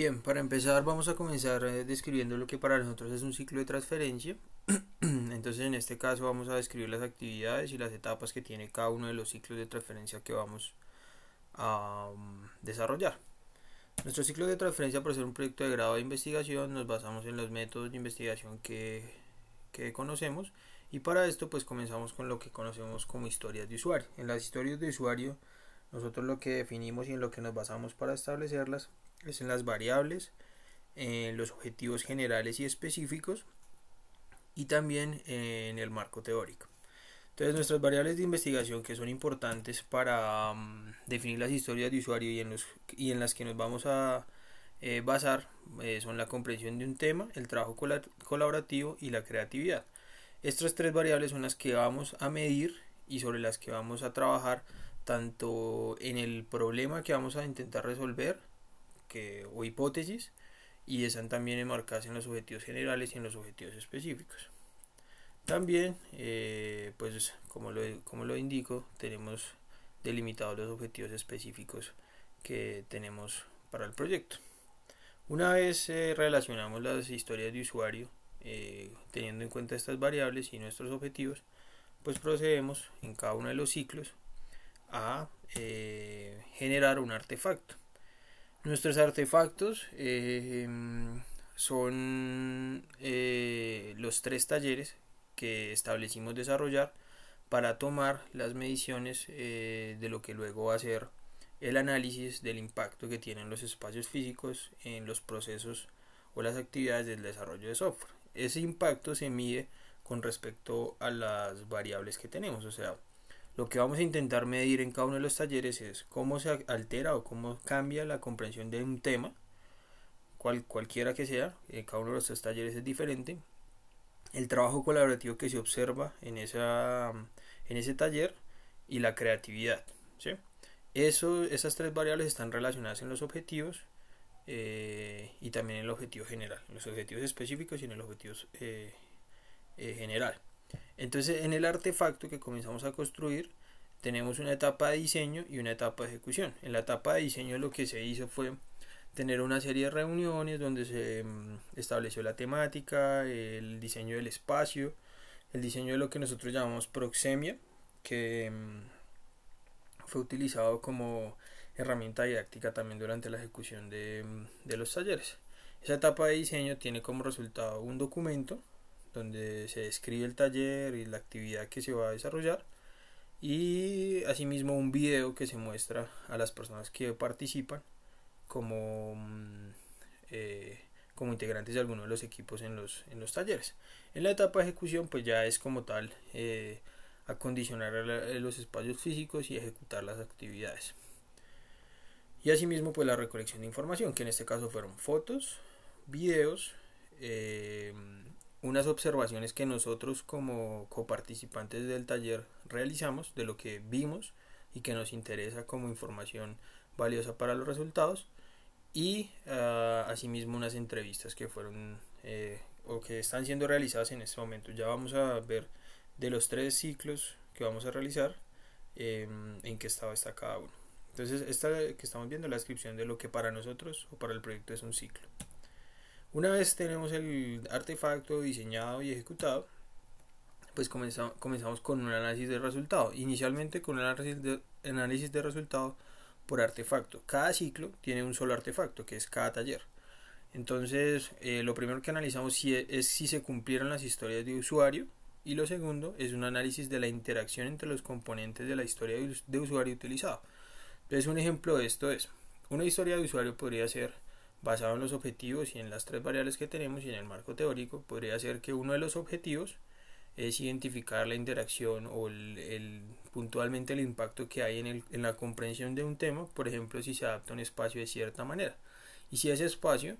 Bien, para empezar vamos a comenzar describiendo lo que para nosotros es un ciclo de transferencia. Entonces en este caso vamos a describir las actividades y las etapas que tiene cada uno de los ciclos de transferencia que vamos a desarrollar. Nuestro ciclo de transferencia, por ser un proyecto de grado de investigación, nos basamos en los métodos de investigación que conocemos, y para esto pues comenzamos con lo que conocemos como historias de usuario. En las historias de usuario nosotros lo que definimos y en lo que nos basamos para establecerlas es en las variables, en los objetivos generales y específicos, y también en el marco teórico. Entonces nuestras variables de investigación que son importantes para definir las historias de usuario y en las que nos vamos a basar son la comprensión de un tema, el trabajo colaborativo y la creatividad. Estas tres variables son las que vamos a medir y sobre las que vamos a trabajar tanto en el problema que vamos a intentar resolver o hipótesis, y están también enmarcadas en los objetivos generales y en los objetivos específicos. También, pues como lo indico, tenemos delimitados los objetivos específicos que tenemos para el proyecto. Una vez relacionamos las historias de usuario, teniendo en cuenta estas variables y nuestros objetivos, pues procedemos en cada uno de los ciclos a generar un artefacto. Nuestros artefactos son los tres talleres que establecimos desarrollar para tomar las mediciones de lo que luego va a ser el análisis del impacto que tienen los espacios físicos en los procesos o las actividades del desarrollo de software. Ese impacto se mide con respecto a las variables que tenemos, o sea, lo que vamos a intentar medir en cada uno de los talleres es cómo se altera o cómo cambia la comprensión de un tema, cualquiera que sea. Cada uno de los tres talleres es diferente. El trabajo colaborativo que se observa en ese taller y la creatividad, ¿sí? Esas tres variables están relacionadas en los objetivos y también en el objetivo general, en los objetivos específicos y en el objetivo general. Entonces en el artefacto que comenzamos a construir tenemos una etapa de diseño y una etapa de ejecución. En la etapa de diseño lo que se hizo fue tener una serie de reuniones donde se estableció la temática, el diseño del espacio, el diseño de lo que nosotros llamamos proxemia, que fue utilizado como herramienta didáctica también durante la ejecución de los talleres. Esa etapa de diseño tiene como resultado un documento donde se describe el taller y la actividad que se va a desarrollar, y asimismo un video que se muestra a las personas que participan como, como integrantes de alguno de los equipos en los talleres. En la etapa de ejecución pues ya es como tal acondicionar los espacios físicos y ejecutar las actividades. Y asimismo pues la recolección de información, que en este caso fueron fotos, videos, unas observaciones que nosotros como coparticipantes del taller realizamos de lo que vimos y que nos interesa como información valiosa para los resultados, y asimismo unas entrevistas que fueron o que están siendo realizadas en este momento. Ya vamos a ver de los tres ciclos que vamos a realizar en qué estado está cada uno. Entonces esta que estamos viendo es la descripción de lo que para nosotros o para el proyecto es un ciclo. Una vez tenemos el artefacto diseñado y ejecutado, pues comenzamos con un análisis de resultado. Inicialmente con un análisis de resultado por artefacto. Cada ciclo tiene un solo artefacto, que es cada taller. Entonces, lo primero que analizamos es si se cumplieron las historias de usuario, y lo segundo es un análisis de la interacción entre los componentes de la historia de usuario utilizado. Entonces, un ejemplo de esto es, una historia de usuario podría ser basado en los objetivos y en las tres variables que tenemos y en el marco teórico. Podría ser que uno de los objetivos es identificar la interacción o puntualmente el impacto que hay en la comprensión de un tema, por ejemplo si se adapta a un espacio de cierta manera y si ese espacio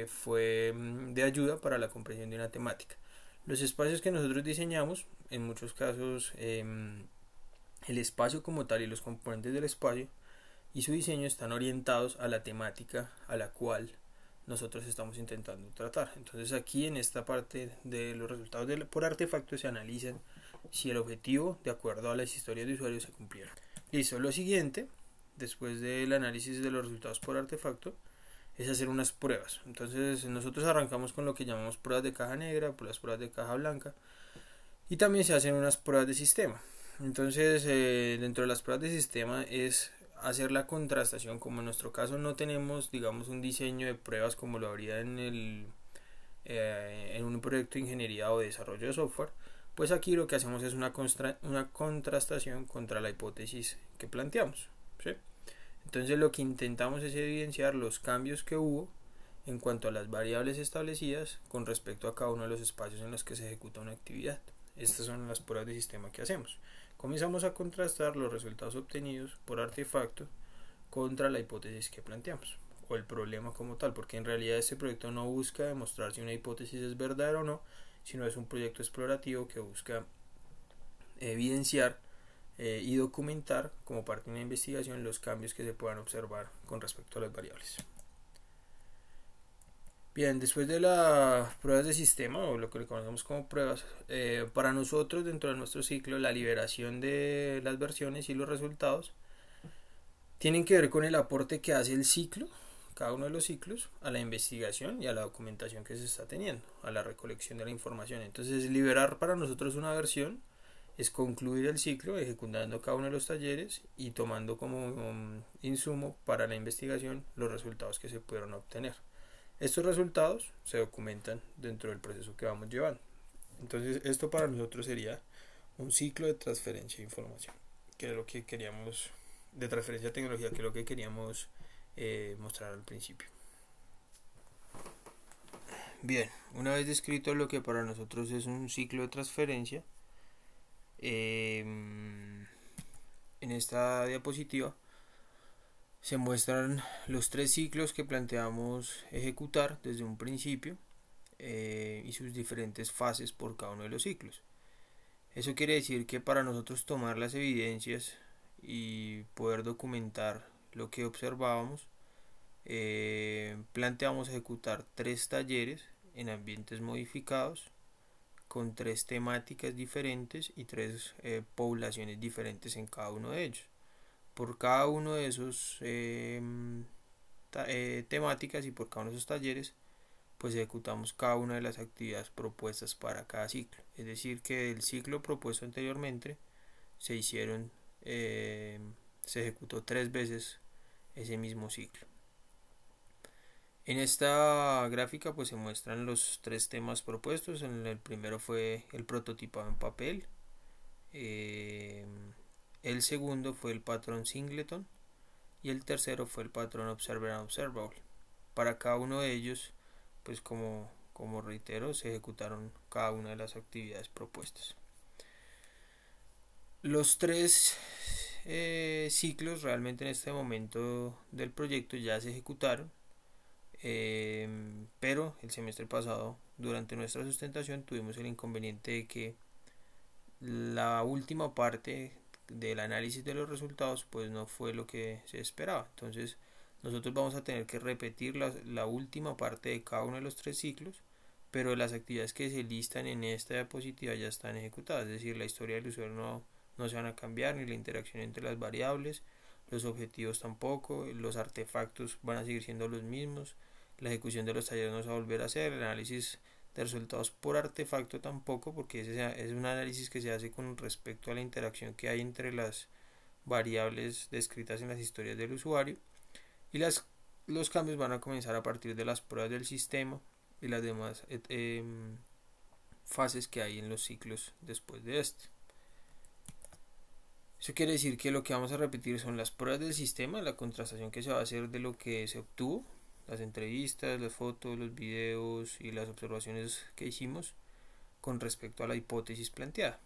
fue de ayuda para la comprensión de una temática. Los espacios que nosotros diseñamos, en muchos casos el espacio como tal y los componentes del espacio y su diseño están orientados a la temática a la cual nosotros estamos intentando tratar. Entonces aquí en esta parte de los resultados por artefacto se analizan si el objetivo de acuerdo a las historias de usuarios se cumplieron. Listo, lo siguiente, después del análisis de los resultados por artefacto, es hacer unas pruebas. Entonces nosotros arrancamos con lo que llamamos pruebas de caja negra, las pruebas de caja blanca, y también se hacen unas pruebas de sistema. Entonces dentro de las pruebas de sistema es hacer la contrastación. Como en nuestro caso no tenemos, digamos, un diseño de pruebas como lo habría en un proyecto de ingeniería o de desarrollo de software, pues aquí lo que hacemos es una contrastación contra la hipótesis que planteamos, ¿sí? Entonces lo que intentamos es evidenciar los cambios que hubo en cuanto a las variables establecidas con respecto a cada uno de los espacios en los que se ejecuta una actividad. Estas son las pruebas de sistema que hacemos. Comenzamos a contrastar los resultados obtenidos por artefacto contra la hipótesis que planteamos o el problema como tal, porque en realidad este proyecto no busca demostrar si una hipótesis es verdadera o no, sino es un proyecto explorativo que busca evidenciar y documentar como parte de una investigación los cambios que se puedan observar con respecto a las variables. Bien, después de las pruebas de sistema o lo que le conocemos como pruebas, para nosotros dentro de nuestro ciclo la liberación de las versiones y los resultados tienen que ver con el aporte que hace el ciclo, cada uno de los ciclos, a la investigación y a la documentación que se está teniendo, a la recolección de la información. Entonces liberar para nosotros una versión es concluir el ciclo ejecutando cada uno de los talleres y tomando como insumo para la investigación los resultados que se pudieron obtener. Estos resultados se documentan dentro del proceso que vamos llevando. Entonces esto para nosotros sería un ciclo de transferencia de información, que es lo que queríamos, de transferencia de tecnología, que es lo que queríamos mostrar al principio. Bien, una vez descrito lo que para nosotros es un ciclo de transferencia, en esta diapositiva se muestran los 3 ciclos que planteamos ejecutar desde un principio y sus diferentes fases por cada uno de los ciclos. Eso quiere decir que para nosotros tomar las evidencias y poder documentar lo que observábamos, planteamos ejecutar 3 talleres en ambientes modificados con 3 temáticas diferentes y 3 poblaciones diferentes en cada uno de ellos. Por cada uno de esos temáticas y por cada uno de esos talleres, pues ejecutamos cada una de las actividades propuestas para cada ciclo. Es decir, que del ciclo propuesto anteriormente se ejecutó 3 veces ese mismo ciclo. En esta gráfica pues se muestran los 3 temas propuestos. El primero fue el prototipado en papel. El segundo fue el patrón Singleton y el tercero fue el patrón Observer and Observable. Para cada uno de ellos, pues como reitero, se ejecutaron cada una de las actividades propuestas. Los 3 ciclos realmente en este momento del proyecto ya se ejecutaron, pero el semestre pasado durante nuestra sustentación tuvimos el inconveniente de que la última parte del análisis de los resultados pues no fue lo que se esperaba. Entonces nosotros vamos a tener que repetir la última parte de cada uno de los 3 ciclos, pero las actividades que se listan en esta diapositiva ya están ejecutadas. Es decir, la historia del usuario no se van a cambiar, ni la interacción entre las variables, los objetivos tampoco, los artefactos van a seguir siendo los mismos, la ejecución de los talleres no se va a volver a hacer, el análisis de resultados por artefacto tampoco, porque ese es un análisis que se hace con respecto a la interacción que hay entre las variables descritas en las historias del usuario, y los cambios van a comenzar a partir de las pruebas del sistema y las demás fases que hay en los ciclos después de este. Eso quiere decir que lo que vamos a repetir son las pruebas del sistema, la contrastación que se va a hacer de lo que se obtuvo, las entrevistas, las fotos, los videos y las observaciones que hicimos con respecto a la hipótesis planteada,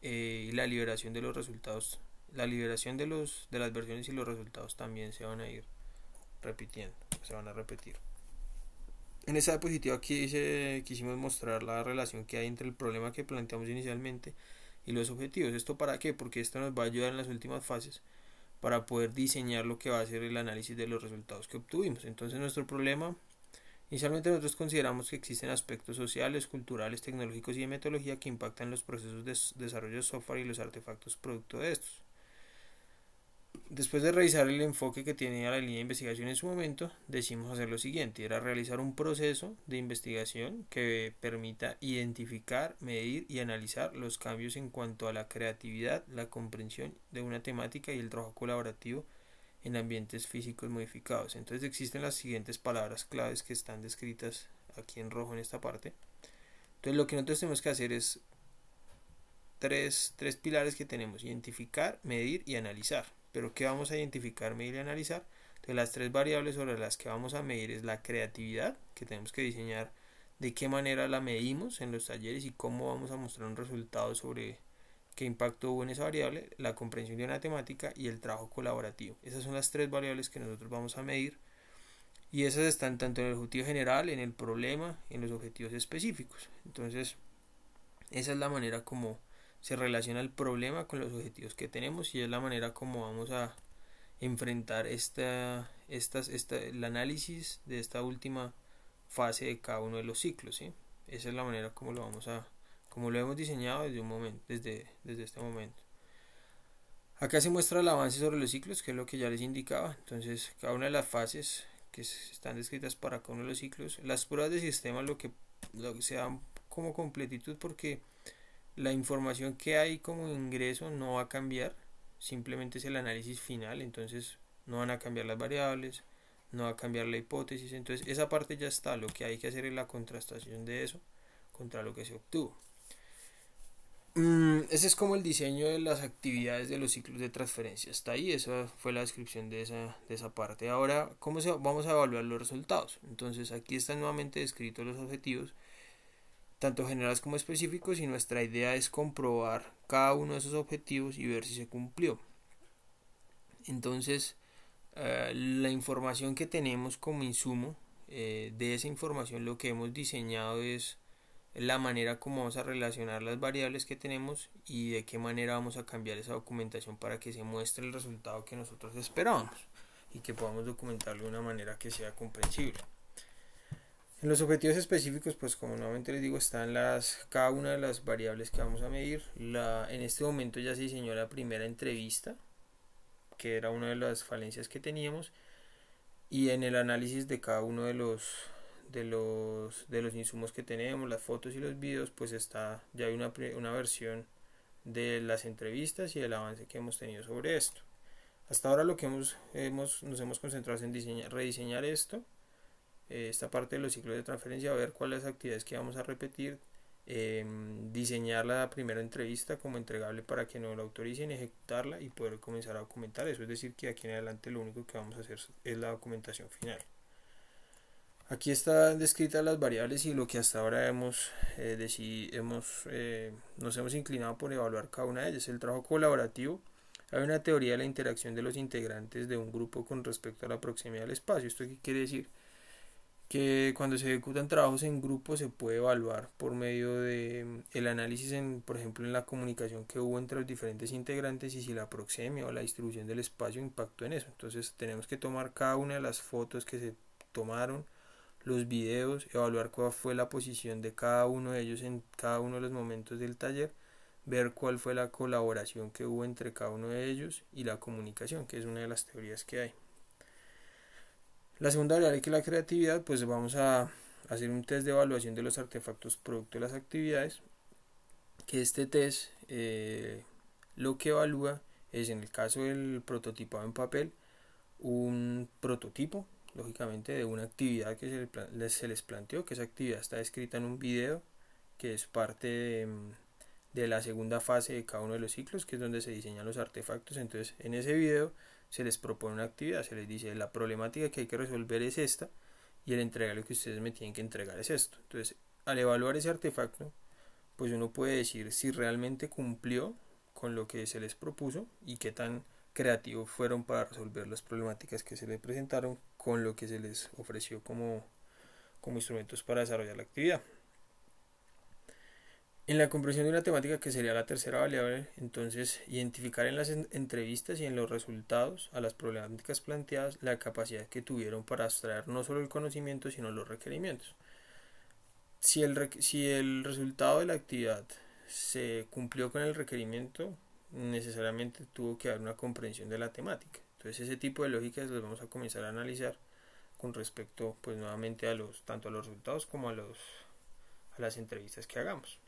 y la liberación de los resultados, la liberación de las versiones y los resultados también se van a ir repitiendo, se van a repetir. En esta diapositiva aquí quisimos mostrar la relación que hay entre el problema que planteamos inicialmente y los objetivos. ¿Esto para qué? Porque esto nos va a ayudar en las últimas fases para poder diseñar lo que va a ser el análisis de los resultados que obtuvimos. Entonces nuestro problema, inicialmente nosotros consideramos que existen aspectos sociales, culturales, tecnológicos y de metodología que impactan los procesos de desarrollo de software y los artefactos producto de estos. Después de revisar el enfoque que tenía la línea de investigación en su momento, decidimos hacer lo siguiente, era realizar un proceso de investigación que permita identificar, medir y analizar los cambios en cuanto a la creatividad, la comprensión de una temática y el trabajo colaborativo en ambientes físicos modificados. Entonces existen las siguientes palabras claves que están descritas aquí en rojo en esta parte. Entonces lo que nosotros tenemos que hacer es tres pilares que tenemos: identificar, medir y analizar. Pero ¿qué vamos a identificar, medir y analizar? Entonces las tres variables sobre las que vamos a medir es la creatividad, que tenemos que diseñar de qué manera la medimos en los talleres y cómo vamos a mostrar un resultado sobre qué impacto hubo en esa variable, la comprensión de una temática y el trabajo colaborativo. Esas son las tres variables que nosotros vamos a medir y esas están tanto en el objetivo general, en el problema, en los objetivos específicos. Entonces esa es la manera como se relaciona el problema con los objetivos que tenemos y es la manera como vamos a enfrentar el análisis de esta última fase de cada uno de los ciclos, ¿sí? Esa es la manera como lo hemos diseñado desde este momento. Acá se muestra el avance sobre los ciclos, que es lo que ya les indicaba. Entonces, cada una de las fases que están descritas para cada uno de los ciclos, las pruebas de sistema lo que se dan como completitud, porque la información que hay como ingreso no va a cambiar, simplemente es el análisis final, entonces no van a cambiar las variables, no va a cambiar la hipótesis, entonces esa parte ya está, lo que hay que hacer es la contrastación de eso contra lo que se obtuvo. Ese es como el diseño de las actividades de los ciclos de transferencia. Está ahí, esa fue la descripción de esa parte. Ahora, vamos a evaluar los resultados? Entonces, aquí están nuevamente descritos los objetivos, tanto generales como específicos, y nuestra idea es comprobar cada uno de esos objetivos y ver si se cumplió. Entonces, la información que tenemos como insumo, de esa información lo que hemos diseñado es la manera como vamos a relacionar las variables que tenemos y de qué manera vamos a cambiar esa documentación para que se muestre el resultado que nosotros esperábamos y que podamos documentarlo de una manera que sea comprensible. En los objetivos específicos, pues como nuevamente les digo, están cada una de las variables que vamos a medir. En este momento ya se diseñó la primera entrevista, que era una de las falencias que teníamos, y en el análisis de cada uno de los insumos que tenemos, las fotos y los videos, pues ya hay una versión de las entrevistas y el avance que hemos tenido sobre esto. Hasta ahora lo que nos hemos concentrado es en rediseñar esta parte de los ciclos de transferencia, ver cuáles actividades que vamos a repetir, diseñar la primera entrevista como entregable para que nos la autoricen, ejecutarla y poder comenzar a documentar eso. Es decir, que aquí en adelante lo único que vamos a hacer es la documentación final. Aquí están descritas las variables y lo que hasta ahora nos hemos inclinado por evaluar cada una de ellas. El trabajo colaborativo. Hay una teoría de la interacción de los integrantes de un grupo con respecto a la proximidad del espacio. ¿Esto qué quiere decir? Que cuando se ejecutan trabajos en grupo se puede evaluar por medio de el análisis, por ejemplo, en la comunicación que hubo entre los diferentes integrantes y si la proxemia o la distribución del espacio impactó en eso. Entonces tenemos que tomar cada una de las fotos que se tomaron, los videos, evaluar cuál fue la posición de cada uno de ellos en cada uno de los momentos del taller, ver cuál fue la colaboración que hubo entre cada uno de ellos y la comunicación, que es una de las teorías que hay. La segunda variable, que es la creatividad, pues vamos a hacer un test de evaluación de los artefactos producto de las actividades, que este test lo que evalúa es, en el caso del prototipado en papel, un prototipo, lógicamente, de una actividad que se les planteó, que esa actividad está descrita en un video, que es parte de la segunda fase de cada uno de los ciclos, que es donde se diseñan los artefactos. Entonces, en ese video se les propone una actividad, se les dice: la problemática que hay que resolver es esta y el entregar que ustedes me tienen que entregar es esto. Entonces, al evaluar ese artefacto, pues uno puede decir si realmente cumplió con lo que se les propuso y qué tan creativos fueron para resolver las problemáticas que se les presentaron con lo que se les ofreció como instrumentos para desarrollar la actividad. En la comprensión de una temática, que sería la tercera variable, entonces identificar en las entrevistas y en los resultados a las problemáticas planteadas la capacidad que tuvieron para abstraer no solo el conocimiento sino los requerimientos. Si el resultado de la actividad se cumplió con el requerimiento, necesariamente tuvo que haber una comprensión de la temática. Entonces ese tipo de lógicas las vamos a comenzar a analizar con respecto pues nuevamente a los tanto a los resultados como a las entrevistas que hagamos.